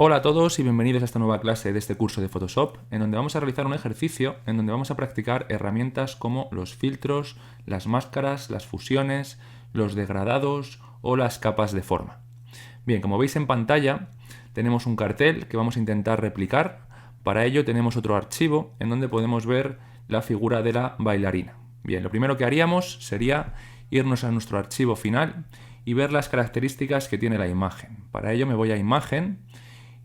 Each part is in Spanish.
Hola a todos y bienvenidos a esta nueva clase de este curso de Photoshop, en donde vamos a realizar un ejercicio en donde vamos a practicar herramientas como los filtros, las máscaras, las fusiones, los degradados o las capas de forma. Bien, como veis en pantalla, tenemos un cartel que vamos a intentar replicar. Para ello tenemos otro archivo en donde podemos ver la figura de la bailarina. Bien, lo primero que haríamos sería irnos a nuestro archivo final y ver las características que tiene la imagen. Para ello me voy a Imagen,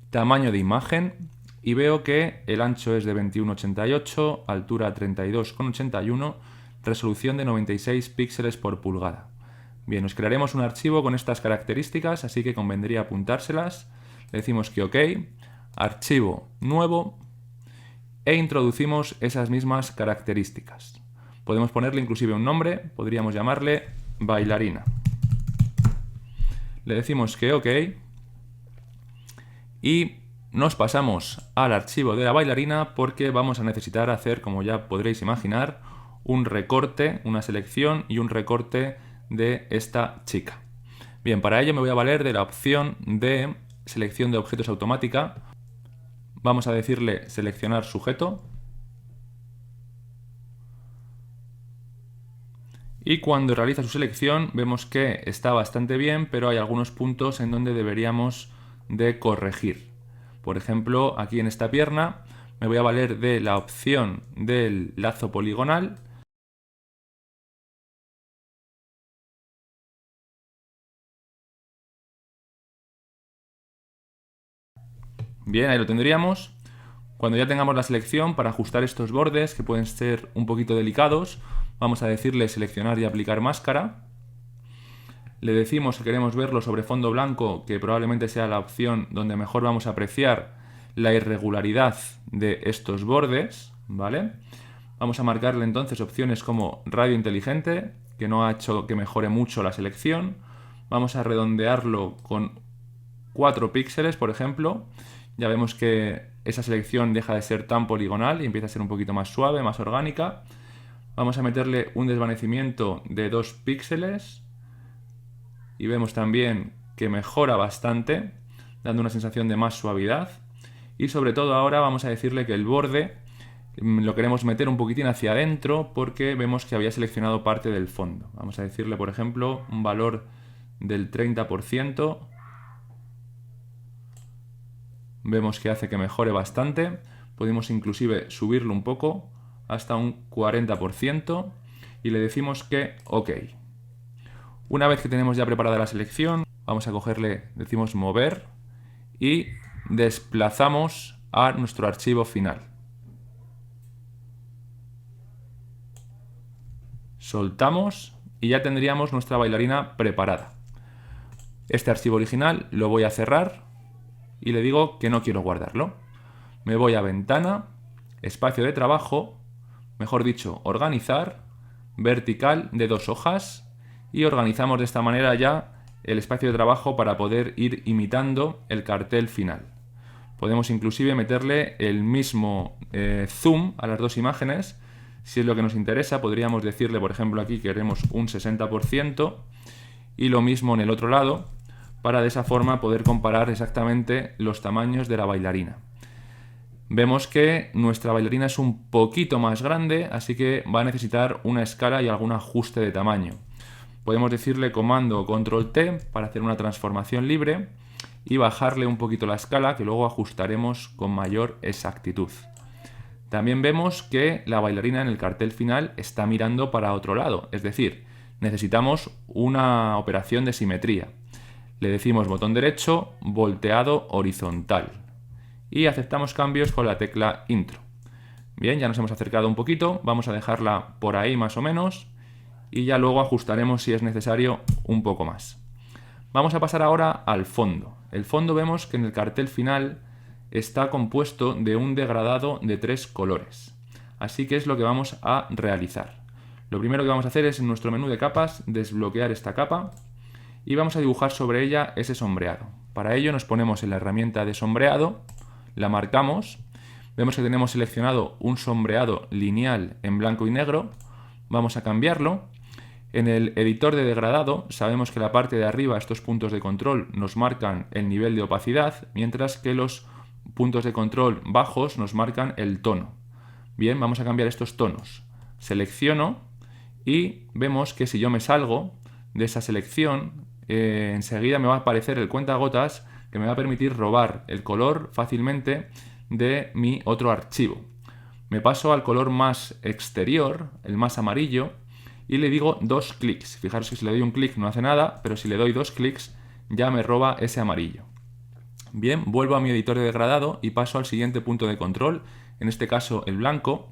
Tamaño de imagen, y veo que el ancho es de 21,88, altura 32,81, resolución de 96 píxeles por pulgada. Bien, nos crearemos un archivo con estas características, así que convendría apuntárselas. Le decimos que OK, archivo nuevo, e introducimos esas mismas características. Podemos ponerle inclusive un nombre, podríamos llamarle bailarina. Le decimos que OK y nos pasamos al archivo de la bailarina porque vamos a necesitar hacer, como ya podréis imaginar, un recorte, una selección y un recorte de esta chica. Bien, para ello me voy a valer de la opción de selección de objetos automática. Vamos a decirle seleccionar sujeto. Y cuando realiza su selección vemos que está bastante bien, pero hay algunos puntos en donde deberíamos de corregir. Por ejemplo, aquí en esta pierna me voy a valer de la opción del lazo poligonal. Bien, ahí lo tendríamos. Cuando ya tengamos la selección, para ajustar estos bordes, que pueden ser un poquito delicados, vamos a decirle seleccionar y aplicar máscara. Le decimos que queremos verlo sobre fondo blanco, que probablemente sea la opción donde mejor vamos a apreciar la irregularidad de estos bordes, ¿vale? Vamos a marcarle entonces opciones como radio inteligente, que no ha hecho que mejore mucho la selección. Vamos a redondearlo con 4 píxeles, por ejemplo. Ya vemos que esa selección deja de ser tan poligonal y empieza a ser un poquito más suave, más orgánica. Vamos a meterle un desvanecimiento de 2 píxeles y vemos también que mejora bastante, dando una sensación de más suavidad. Y sobre todo ahora vamos a decirle que el borde lo queremos meter un poquitín hacia adentro porque vemos que había seleccionado parte del fondo. Vamos a decirle, por ejemplo, un valor del 30%. Vemos que hace que mejore bastante. Podemos inclusive subirlo un poco hasta un 40% y le decimos que OK. Una vez que tenemos ya preparada la selección, vamos a cogerle, decimos mover y desplazamos a nuestro archivo final. Soltamos y ya tendríamos nuestra bailarina preparada. Este archivo original lo voy a cerrar y le digo que no quiero guardarlo. Me voy a ventana, espacio de trabajo, mejor dicho, organizar, vertical de 2 hojas y organizamos de esta manera ya el espacio de trabajo para poder ir imitando el cartel final. Podemos inclusive meterle el mismo zoom a las dos imágenes. Si es lo que nos interesa, podríamos decirle, por ejemplo, aquí queremos un 60% y lo mismo en el otro lado, para de esa forma poder comparar exactamente los tamaños de la bailarina. Vemos que nuestra bailarina es un poquito más grande, así que va a necesitar una escala y algún ajuste de tamaño. Podemos decirle comando o control T para hacer una transformación libre y bajarle un poquito la escala, que luego ajustaremos con mayor exactitud. También vemos que la bailarina en el cartel final está mirando para otro lado, es decir, necesitamos una operación de simetría. Le decimos botón derecho, volteado horizontal y aceptamos cambios con la tecla intro. Bien, ya nos hemos acercado un poquito, vamos a dejarla por ahí más o menos y ya luego ajustaremos si es necesario un poco más. Vamos a pasar ahora al fondo. El fondo vemos que en el cartel final está compuesto de un degradado de 3 colores. Así que es lo que vamos a realizar. Lo primero que vamos a hacer es en nuestro menú de capas desbloquear esta capa y vamos a dibujar sobre ella ese sombreado. Para ello nos ponemos en la herramienta de sombreado, la marcamos, vemos que tenemos seleccionado un sombreado lineal en blanco y negro, vamos a cambiarlo. En el editor de degradado sabemos que la parte de arriba, estos puntos de control, nos marcan el nivel de opacidad, mientras que los puntos de control bajos nos marcan el tono. Bien, vamos a cambiar estos tonos. Selecciono y vemos que si yo me salgo de esa selección, enseguida me va a aparecer el cuentagotas que me va a permitir robar el color fácilmente de mi otro archivo. Me paso al color más exterior, el más amarillo, y le digo 2 clics. Fijaros que si le doy un clic no hace nada, pero si le doy 2 clics ya me roba ese amarillo. Bien, vuelvo a mi editor de degradado y paso al siguiente punto de control, en este caso el blanco.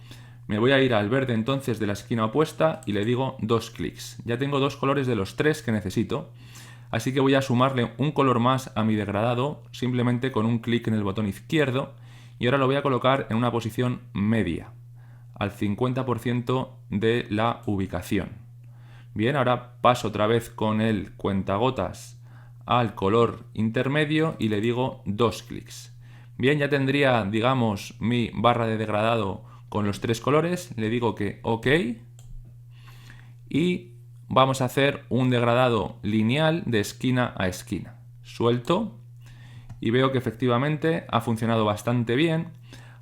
Me voy a ir al verde entonces de la esquina opuesta y le digo 2 clics. Ya tengo 2 colores de los 3 que necesito, así que voy a sumarle un color más a mi degradado simplemente con un clic en el botón izquierdo y ahora lo voy a colocar en una posición media, al 50% de la ubicación. Bien, ahora paso otra vez con el cuentagotas al color intermedio y le digo 2 clics. Bien, ya tendría, digamos, mi barra de degradado con los 3 colores. Le digo que OK y vamos a hacer un degradado lineal de esquina a esquina. Suelto y veo que efectivamente ha funcionado bastante bien,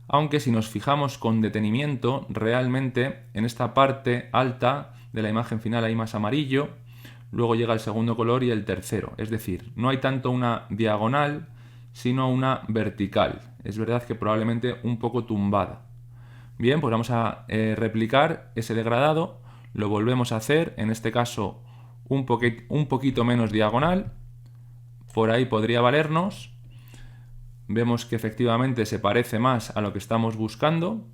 aunque si nos fijamos con detenimiento, realmente en esta parte alta de la imagen final hay más amarillo, luego llega el segundo color y el tercero. Es decir, no hay tanto una diagonal, sino una vertical. Es verdad que probablemente un poco tumbada. Bien, pues vamos a replicar ese degradado, lo volvemos a hacer, en este caso un poquito menos diagonal, por ahí podría valernos. Vemos que efectivamente se parece más a lo que estamos buscando,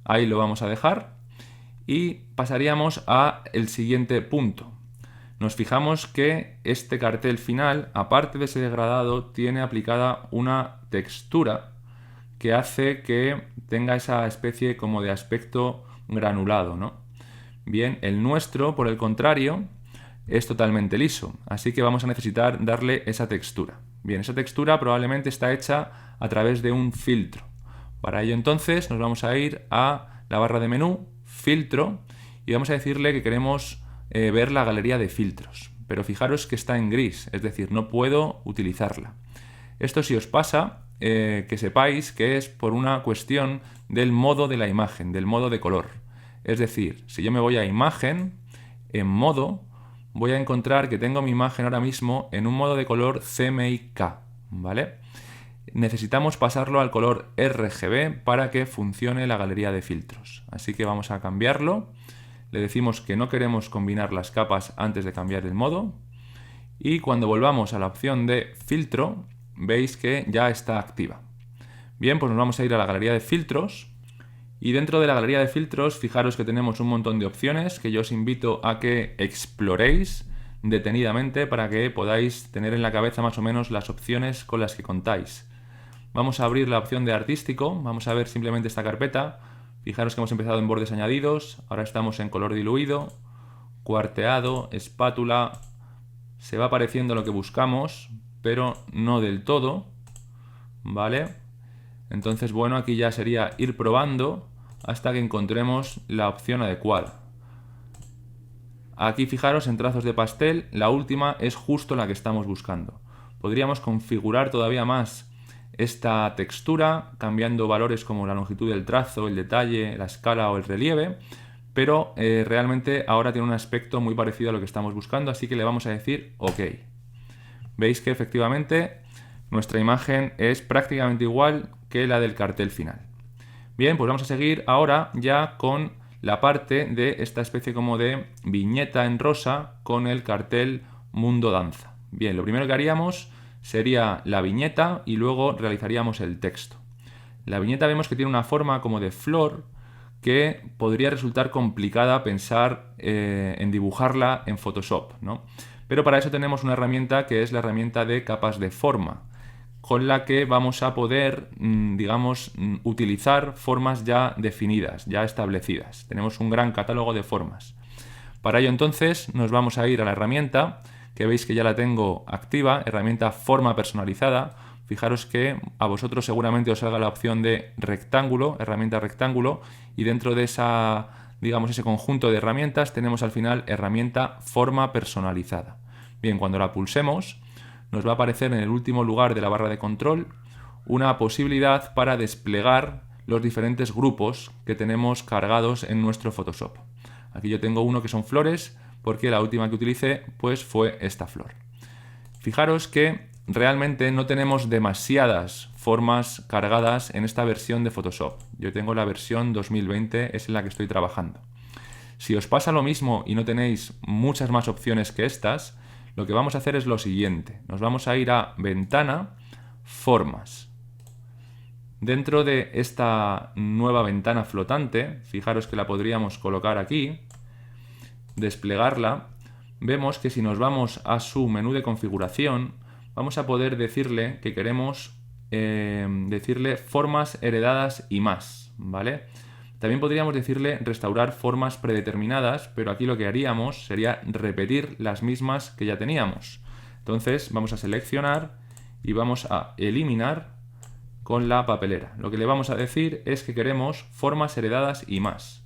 ahí lo vamos a dejar y pasaríamos al siguiente punto. Nos fijamos que este cartel final, aparte de ese degradado, tiene aplicada una textura que hace que tenga esa especie como de aspecto granulado, ¿no? Bien, el nuestro, por el contrario, es totalmente liso, así que vamos a necesitar darle esa textura. Bien, esa textura probablemente está hecha a través de un filtro. Para ello entonces nos vamos a ir a la barra de menú, filtro, y vamos a decirle que queremos ver la galería de filtros. Pero fijaros que está en gris, es decir, no puedo utilizarla. Esto si os pasa, que sepáis que es por una cuestión del modo de la imagen, del modo de color. Es decir, si yo me voy a imagen, en modo, voy a encontrar que tengo mi imagen ahora mismo en un modo de color CMYK, ¿vale? Necesitamos pasarlo al color RGB para que funcione la galería de filtros. Así que vamos a cambiarlo. Le decimos que no queremos combinar las capas antes de cambiar el modo. Y cuando volvamos a la opción de filtro, veis que ya está activa. Bien, pues nos vamos a ir a la galería de filtros. Y dentro de la galería de filtros, fijaros que tenemos un montón de opciones que yo os invito a que exploréis detenidamente para que podáis tener en la cabeza más o menos las opciones con las que contáis. Vamos a abrir la opción de artístico, vamos a ver simplemente esta carpeta. Fijaros que hemos empezado en bordes añadidos, ahora estamos en color diluido, cuarteado, espátula. Se va apareciendo lo que buscamos, pero no del todo, ¿vale? Entonces, bueno, aquí ya sería ir probando hasta que encontremos la opción adecuada. Aquí fijaros en trazos de pastel, la última es justo la que estamos buscando. Podríamos configurar todavía más esta textura, cambiando valores como la longitud del trazo, el detalle, la escala o el relieve, pero realmente ahora tiene un aspecto muy parecido a lo que estamos buscando, así que le vamos a decir OK. Veis que efectivamente nuestra imagen es prácticamente igual que la del cartel final. Bien, pues vamos a seguir ahora ya con la parte de esta especie como de viñeta en rosa con el cartel Mundo Danza. Bien, lo primero que haríamos sería la viñeta y luego realizaríamos el texto. La viñeta vemos que tiene una forma como de flor que podría resultar complicada pensar en dibujarla en Photoshop, ¿no? Pero para eso tenemos una herramienta que es la herramienta de capas de forma, con la que vamos a poder, digamos, utilizar formas ya definidas, ya establecidas. Tenemos un gran catálogo de formas. Para ello entonces nos vamos a ir a la herramienta, que veis que ya la tengo activa, herramienta forma personalizada. Fijaros que a vosotros seguramente os salga la opción de rectángulo, herramienta rectángulo, y dentro de digamos, ese conjunto de herramientas, tenemos al final herramienta forma personalizada. Bien, cuando la pulsemos, nos va a aparecer en el último lugar de la barra de control una posibilidad para desplegar los diferentes grupos que tenemos cargados en nuestro Photoshop. Aquí yo tengo uno que son flores, porque la última que utilicé pues fue esta flor. Fijaros que realmente no tenemos demasiadas formas cargadas en esta versión de Photoshop. Yo tengo la versión 2020, es en la que estoy trabajando. Si os pasa lo mismo y no tenéis muchas más opciones que estas, lo que vamos a hacer es lo siguiente. Nos vamos a ir a Ventana, Formas. Dentro de esta nueva ventana flotante, fijaros que la podríamos colocar aquí, desplegarla, vemos que si nos vamos a su menú de configuración, vamos a poder decirle que queremos decirle formas heredadas y más, ¿vale? También podríamos decirle restaurar formas predeterminadas, pero aquí lo que haríamos sería repetir las mismas que ya teníamos. Entonces vamos a seleccionar y vamos a eliminar con la papelera. Lo que le vamos a decir es que queremos formas heredadas y más.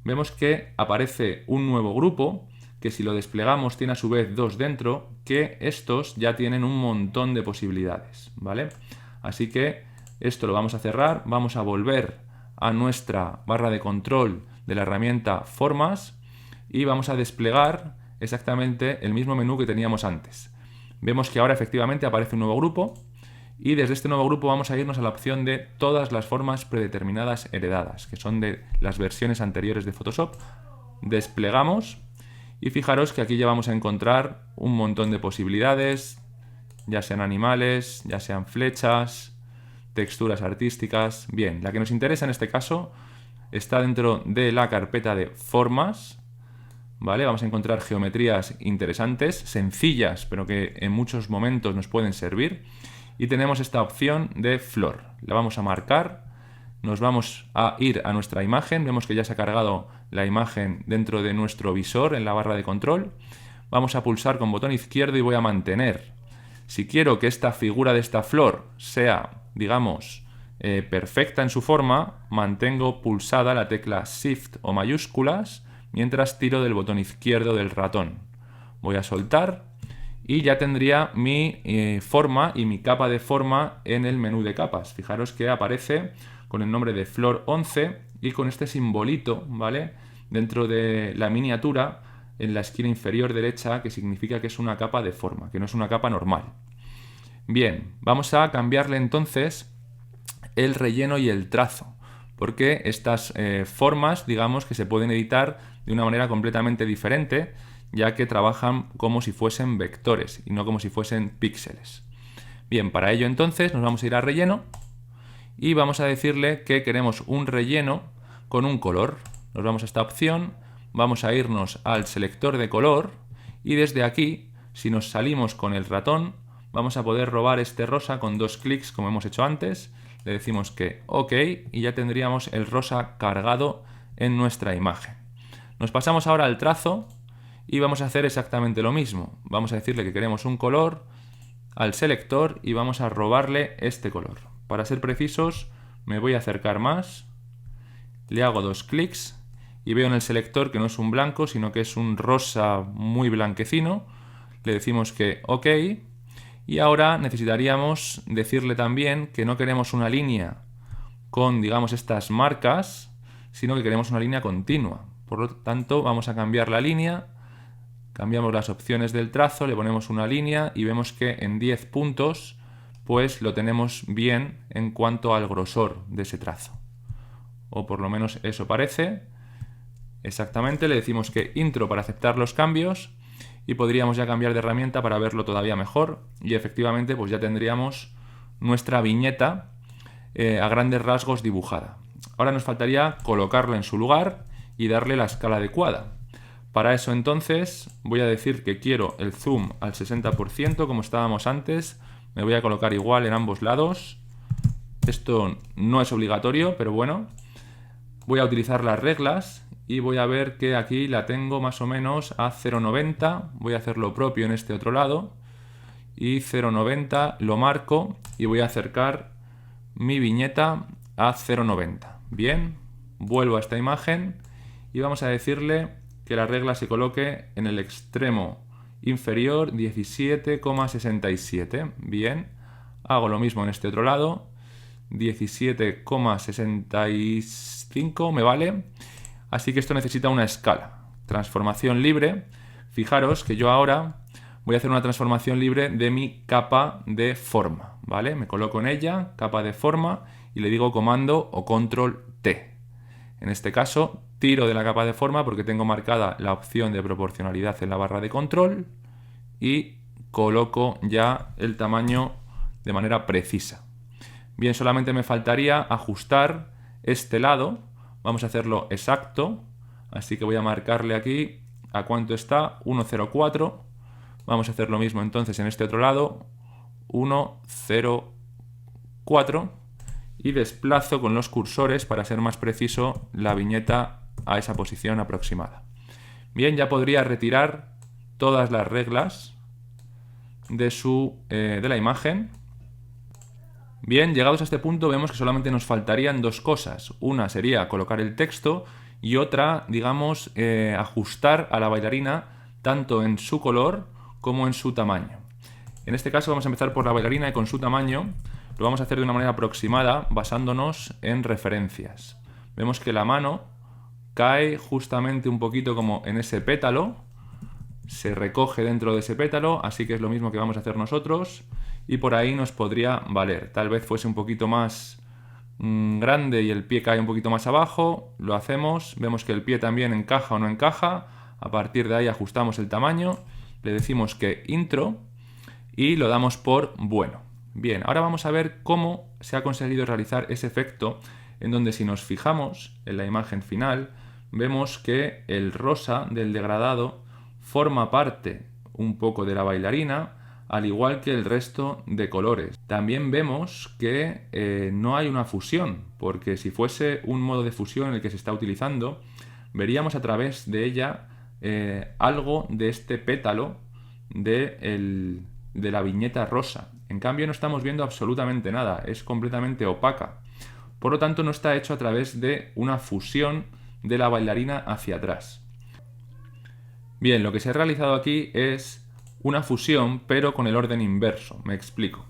Vemos que aparece un nuevo grupo que si lo desplegamos tiene a su vez dos dentro, que estos ya tienen un montón de posibilidades, ¿vale? Así que esto lo vamos a cerrar, vamos a volver a nuestra barra de control de la herramienta Formas y vamos a desplegar exactamente el mismo menú que teníamos antes. Vemos que ahora efectivamente aparece un nuevo grupo y desde este nuevo grupo vamos a irnos a la opción de todas las formas predeterminadas heredadas, que son de las versiones anteriores de Photoshop. Desplegamos y fijaros que aquí ya vamos a encontrar un montón de posibilidades, ya sean animales, ya sean flechas, texturas artísticas. Bien, la que nos interesa en este caso está dentro de la carpeta de formas, ¿vale? Vamos a encontrar geometrías interesantes, sencillas, pero que en muchos momentos nos pueden servir. Y tenemos esta opción de flor. La vamos a marcar, nos vamos a ir a nuestra imagen, vemos que ya se ha cargado la imagen dentro de nuestro visor en la barra de control. Vamos a pulsar con botón izquierdo y voy a mantener. Si quiero que esta figura de esta flor sea, digamos, perfecta en su forma, mantengo pulsada la tecla Shift o mayúsculas mientras tiro del botón izquierdo del ratón. Voy a soltar y ya tendría mi forma y mi capa de forma en el menú de capas. Fijaros que aparece con el nombre de Flor 11 y con este simbolito, ¿vale?, dentro de la miniatura en la esquina inferior derecha, que significa que es una capa de forma, que no es una capa normal. Bien, vamos a cambiarle entonces el relleno y el trazo, porque estas formas, digamos, que se pueden editar de una manera completamente diferente, ya que trabajan como si fuesen vectores y no como si fuesen píxeles. Bien, para ello entonces nos vamos a ir a relleno y vamos a decirle que queremos un relleno con un color. Nos vamos a esta opción, vamos a irnos al selector de color y desde aquí, si nos salimos con el ratón, vamos a poder robar este rosa con dos clics como hemos hecho antes. Le decimos que OK y ya tendríamos el rosa cargado en nuestra imagen. Nos pasamos ahora al trazo y vamos a hacer exactamente lo mismo. Vamos a decirle que queremos un color al selector y vamos a robarle este color. Para ser precisos, me voy a acercar más, le hago dos clics y veo en el selector que no es un blanco, sino que es un rosa muy blanquecino. Le decimos que OK y ahora necesitaríamos decirle también que no queremos una línea con, digamos, estas marcas, sino que queremos una línea continua. Por lo tanto, vamos a cambiar la línea. Cambiamos las opciones del trazo, le ponemos una línea y vemos que en 10 puntos pues lo tenemos bien en cuanto al grosor de ese trazo. O por lo menos eso parece. Exactamente, le decimos que intro para aceptar los cambios y podríamos ya cambiar de herramienta para verlo todavía mejor y efectivamente pues ya tendríamos nuestra viñeta a grandes rasgos dibujada. Ahora nos faltaría colocarlo en su lugar y darle la escala adecuada. Para eso entonces voy a decir que quiero el zoom al 60% como estábamos antes. Me voy a colocar igual en ambos lados. Esto no es obligatorio, pero bueno. Voy a utilizar las reglas y voy a ver que aquí la tengo más o menos a 0,90. Voy a hacer lo propio en este otro lado. Y 0,90 lo marco y voy a acercar mi viñeta a 0,90. Bien, vuelvo a esta imagen y vamos a decirle que la regla se coloque en el extremo inferior 17,67. Bien, hago lo mismo en este otro lado, 17,65 me vale. Así que esto necesita una escala. Transformación libre. Fijaros que yo ahora voy a hacer una transformación libre de mi capa de forma, ¿vale? Me coloco en ella, capa de forma, y le digo comando o control T. En este caso, tiro de la capa de forma porque tengo marcada la opción de proporcionalidad en la barra de control y coloco ya el tamaño de manera precisa. Bien, solamente me faltaría ajustar este lado. Vamos a hacerlo exacto, así que voy a marcarle aquí a cuánto está, 1,04. Vamos a hacer lo mismo entonces en este otro lado, 1,04, y desplazo con los cursores para ser más preciso la viñeta a esa posición aproximada. Bien, ya podría retirar todas las reglas de la imagen. Bien, llegados a este punto vemos que solamente nos faltarían dos cosas. Una sería colocar el texto y otra, digamos, ajustar a la bailarina tanto en su color como en su tamaño. En este caso vamos a empezar por la bailarina y con su tamaño lo vamos a hacer de una manera aproximada basándonos en referencias. Vemos que la mano cae justamente un poquito como en ese pétalo, se recoge dentro de ese pétalo, así que es lo mismo que vamos a hacer nosotros y por ahí nos podría valer. Tal vez fuese un poquito más grande y el pie cae un poquito más abajo, lo hacemos, vemos que el pie también encaja o no encaja, a partir de ahí ajustamos el tamaño, le decimos que intro y lo damos por bueno. Bien, ahora vamos a ver cómo se ha conseguido realizar ese efecto en donde si nos fijamos en la imagen final vemos que el rosa del degradado forma parte un poco de la bailarina, al igual que el resto de colores. También vemos que no hay una fusión, porque si fuese un modo de fusión el que se está utilizando, veríamos a través de ella algo de este pétalo de la viñeta rosa. En cambio no estamos viendo absolutamente nada, es completamente opaca. Por lo tanto no está hecho a través de una fusión de la bailarina hacia atrás. Bien, lo que se ha realizado aquí es una fusión, pero con el orden inverso. Me explico.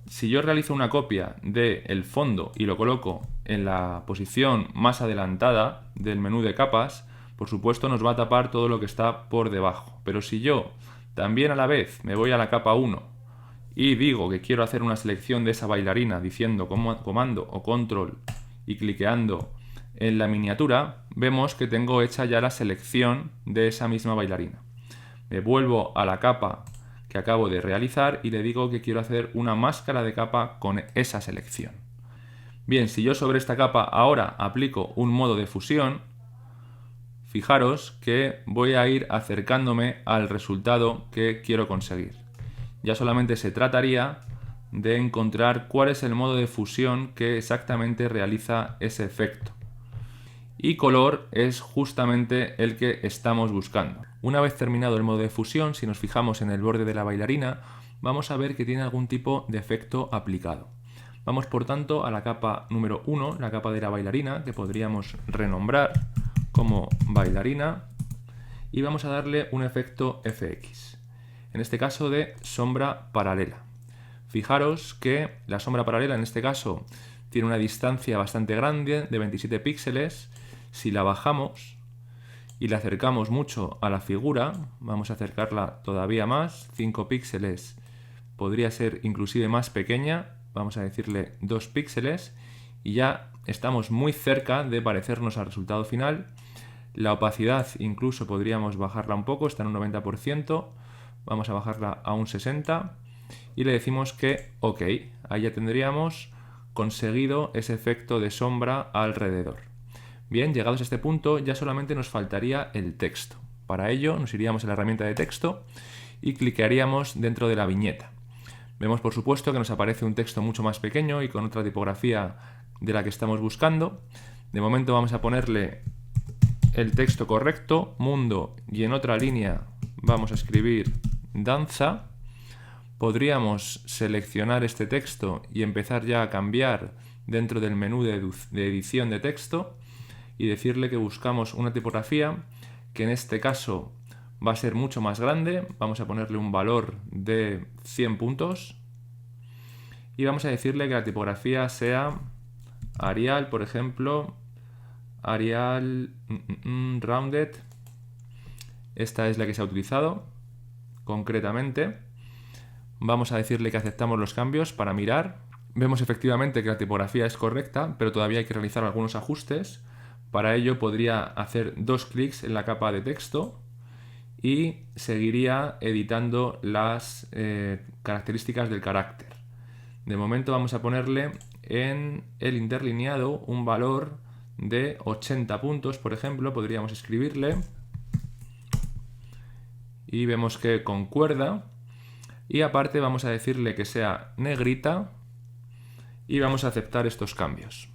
Si yo realizo una copia del fondo y lo coloco en la posición más adelantada del menú de capas, por supuesto nos va a tapar todo lo que está por debajo. Pero si yo también a la vez me voy a la capa 1 y digo que quiero hacer una selección de esa bailarina diciendo comando o control y cliqueando en la miniatura, vemos que tengo hecha ya la selección de esa misma bailarina. Me vuelvo a la capa que acabo de realizar y le digo que quiero hacer una máscara de capa con esa selección. Bien, si yo sobre esta capa ahora aplico un modo de fusión, fijaros que voy a ir acercándome al resultado que quiero conseguir. Ya solamente se trataría de encontrar cuál es el modo de fusión que exactamente realiza ese efecto. Y color es justamente el que estamos buscando. Una vez terminado el modo de fusión, si nos fijamos en el borde de la bailarina, vamos a ver que tiene algún tipo de efecto aplicado. Vamos por tanto a la capa número 1, la capa de la bailarina, que podríamos renombrar como bailarina, y vamos a darle un efecto FX, en este caso de sombra paralela. Fijaros que la sombra paralela en este caso tiene una distancia bastante grande de 27 píxeles. Si la bajamos y la acercamos mucho a la figura, vamos a acercarla todavía más, 5 píxeles, podría ser inclusive más pequeña, vamos a decirle 2 píxeles, y ya estamos muy cerca de parecernos al resultado final. La opacidad incluso podríamos bajarla un poco, está en un 90%, vamos a bajarla a un 60% y le decimos que OK, ahí ya tendríamos conseguido ese efecto de sombra alrededor. Bien, llegados a este punto ya solamente nos faltaría el texto. Para ello nos iríamos a la herramienta de texto y cliquearíamos dentro de la viñeta. Vemos por supuesto que nos aparece un texto mucho más pequeño y con otra tipografía de la que estamos buscando. De momento vamos a ponerle el texto correcto, mundo, y en otra línea vamos a escribir danza. Podríamos seleccionar este texto y empezar ya a cambiar dentro del menú de edición de texto. y decirle que buscamos una tipografía que en este caso va a ser mucho más grande. Vamos a ponerle un valor de 100 puntos y vamos a decirle que la tipografía sea Arial, por ejemplo, Arial Rounded. Esta es la que se ha utilizado concretamente. Vamos a decirle que aceptamos los cambios para mirar. Vemos efectivamente que la tipografía es correcta, pero todavía hay que realizar algunos ajustes. Para ello podría hacer 2 clics en la capa de texto y seguiría editando las características del carácter. De momento vamos a ponerle en el interlineado un valor de 80 puntos, por ejemplo, podríamos escribirle y vemos que concuerda. Y aparte vamos a decirle que sea negrita y vamos a aceptar estos cambios.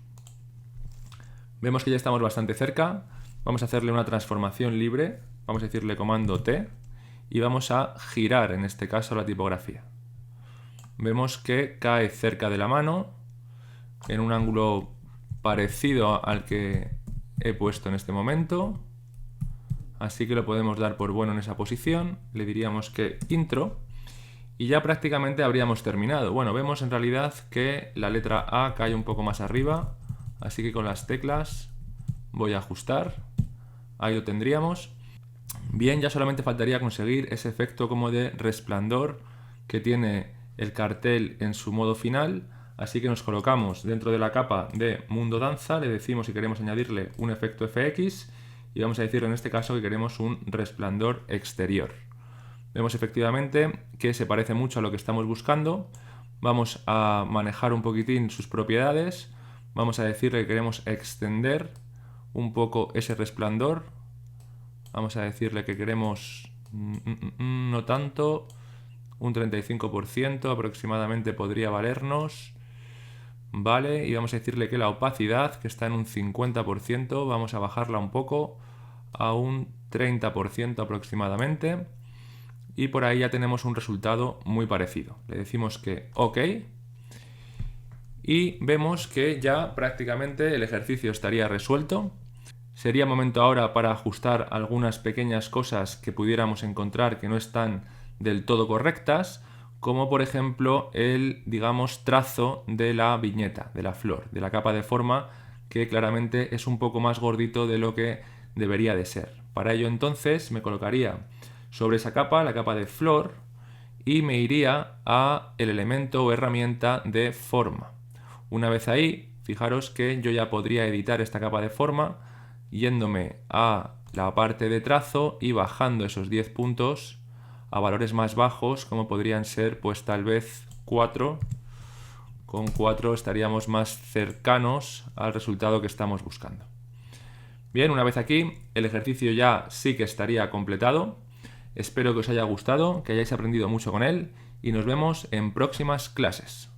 Vemos que ya estamos bastante cerca. Vamos a hacerle una transformación libre. Vamos a decirle comando T y vamos a girar en este caso la tipografía. Vemos que cae cerca de la mano en un ángulo parecido al que he puesto en este momento. Así que lo podemos dar por bueno en esa posición. Le diríamos que intro. Y ya prácticamente habríamos terminado. Bueno, vemos en realidad que la letra A cae un poco más arriba, así que con las teclas voy a ajustar. Ahí lo tendríamos. Bien, ya solamente faltaría conseguir ese efecto como de resplandor que tiene el cartel en su modo final. Así que nos colocamos dentro de la capa de Mundo Danza, le decimos si queremos añadirle un efecto FX y vamos a decirle en este caso que queremos un resplandor exterior. Vemos efectivamente que se parece mucho a lo que estamos buscando. Vamos a manejar un poquitín sus propiedades. Vamos a decirle que queremos extender un poco ese resplandor. Vamos a decirle que queremos no tanto, un 35% aproximadamente podría valernos. Vale, y vamos a decirle que la opacidad, que está en un 50%, vamos a bajarla un poco a un 30% aproximadamente. Y por ahí ya tenemos un resultado muy parecido. Le decimos que OK. Y vemos que ya prácticamente el ejercicio estaría resuelto. Sería momento ahora para ajustar algunas pequeñas cosas que pudiéramos encontrar que no están del todo correctas, como por ejemplo el, digamos, trazo de la viñeta, de la flor, de la capa de forma, que claramente es un poco más gordito de lo que debería de ser. Para ello entonces me colocaría sobre esa capa, la capa de flor, y me iría a el elemento o herramienta de forma. Una vez ahí, fijaros que yo ya podría editar esta capa de forma yéndome a la parte de trazo y bajando esos 10 puntos a valores más bajos, como podrían ser pues tal vez 4. Con 4 estaríamos más cercanos al resultado que estamos buscando. Bien, una vez aquí, el ejercicio ya sí que estaría completado. Espero que os haya gustado, que hayáis aprendido mucho con él y nos vemos en próximas clases.